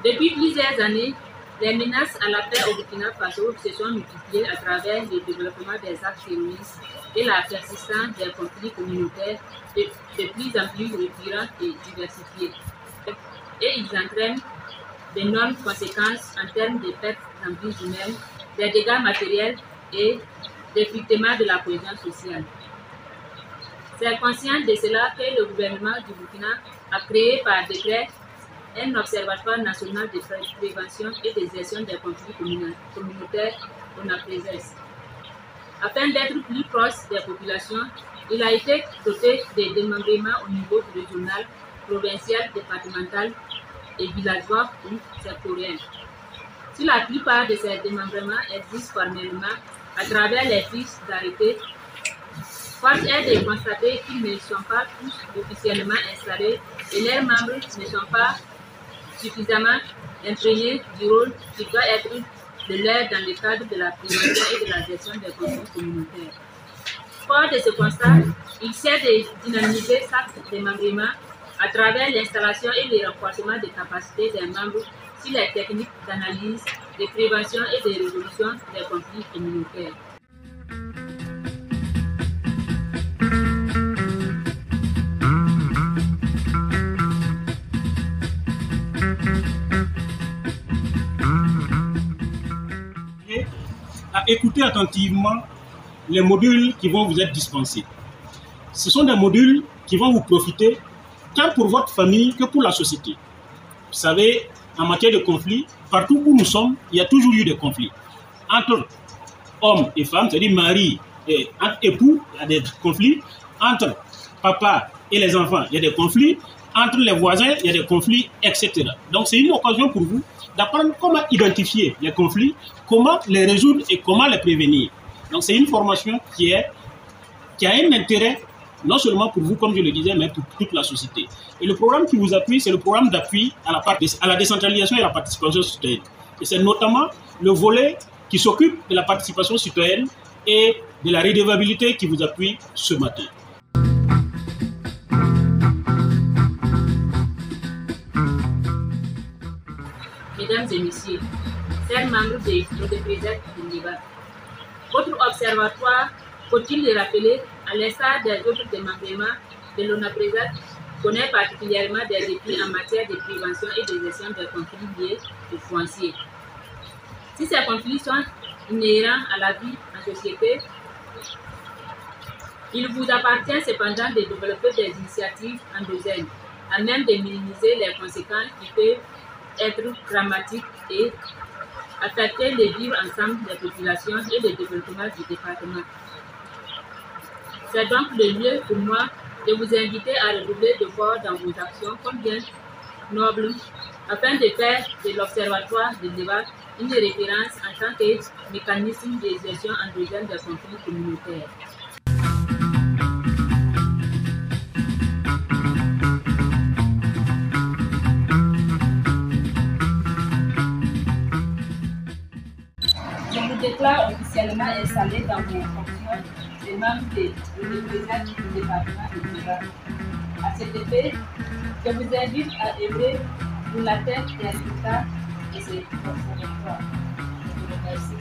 Depuis plusieurs années, les menaces à la paix au Burkina Faso se sont multipliées à travers le développement des actes terroristes et la persistance des conflits communautaires de plus en plus récurrents et diversifiés. Et ils entraînent d'énormes conséquences en termes de pertes en vies humaines, des dégâts matériels et d'effritement de la cohésion sociale. C'est conscient de cela que le gouvernement du Burkina a créé par décret un observatoire national de prévention et de gestion des conflits communautaires (ONAPRESES). Afin d'être plus proche des populations, il a été doté de démembrements au niveau régional, provincial, départemental et villageois ou sectoriel. Si la plupart de ces démembrements existent formellement à travers les fiches d'arrêté, force est de constater qu'ils ne sont pas tous officiellement installés et leurs membres ne sont pas suffisamment imprégnés du rôle qui doit être le leur dans le cadre de la prévention et de la gestion des conflits communautaires. Fort de ce constat, il s'agit de dynamiser chaque démembrement à travers l'installation et le renforcement des capacités des membres sur les techniques d'analyse, de prévention et de résolution des conflits communautaires. À écouter attentivement les modules qui vont vous être dispensés. Ce sont des modules qui vont vous profiter tant pour votre famille que pour la société. Vous savez, en matière de conflit, partout où nous sommes, il y a toujours eu des conflits. Entre hommes et femmes, c'est-à-dire mari et entre époux, il y a des conflits. Entre papa et les enfants, il y a des conflits. Entre les voisins, il y a des conflits, etc. Donc c'est une occasion pour vous d'apprendre comment identifier les conflits, comment les résoudre et comment les prévenir. Donc c'est une formation qui a un intérêt non seulement pour vous, comme je le disais, mais pour toute la société. Et le programme qui vous appuie, c'est le programme d'appui à la décentralisation et à la participation citoyenne. Et c'est notamment le volet qui s'occupe de la participation citoyenne et de la redevabilité qui vous appuie ce matin. Mesdames et messieurs, chers membres de l'ONAPRESES du Liban, votre observatoire, faut-il le rappeler, à l'instar des autres démembrements de l'ONAPRESES, connaît particulièrement des défis en matière de prévention et de gestion des conflits liés au foncier. Si ces conflits sont inhérents à la vie en société, il vous appartient cependant de développer des initiatives endogènes à même de minimiser les conséquences qui peuvent être dramatiques et affecter le vivre ensemble des populations et le développement du département. C'est donc le lieu pour moi de vous inviter à redoubler d'efforts dans vos actions comme bien nobles, afin de faire de l'Observatoire de débat une référence en tant que mécanisme de gestion endogène des conflits communautaires. Je vous déclare officiellement installé dans vos fonctions de membre de l'ONAPRESES du département de Liban. À cet effet, je vous invite à œuvrer pour l'atteinte des résultats de ces observatoires. Je vous remercie.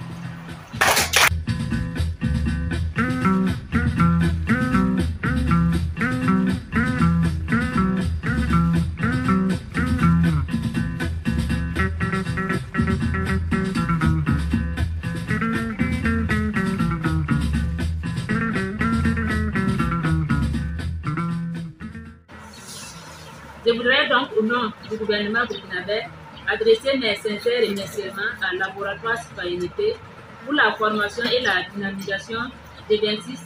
Je voudrais donc, au nom du gouvernement burkinabé, adresser mes sincères remerciements à Laboratoire Citoyenneté pour la formation et la dynamisation des 26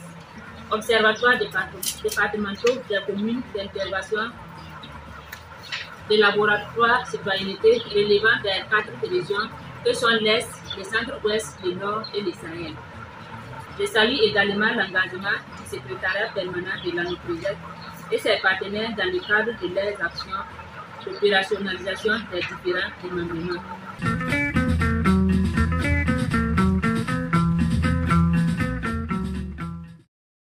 observatoires départementaux des communes d'intervention des laboratoires Citoyenneté relevant des 4 régions que sont l'Est, le Centre-Ouest, le Nord et le Sahel. Je salue également l'engagement du secrétariat permanent de l'ONAPRESES et ses partenaires dans le cadre de leurs actions d'opérationnalisation des différents démembrements.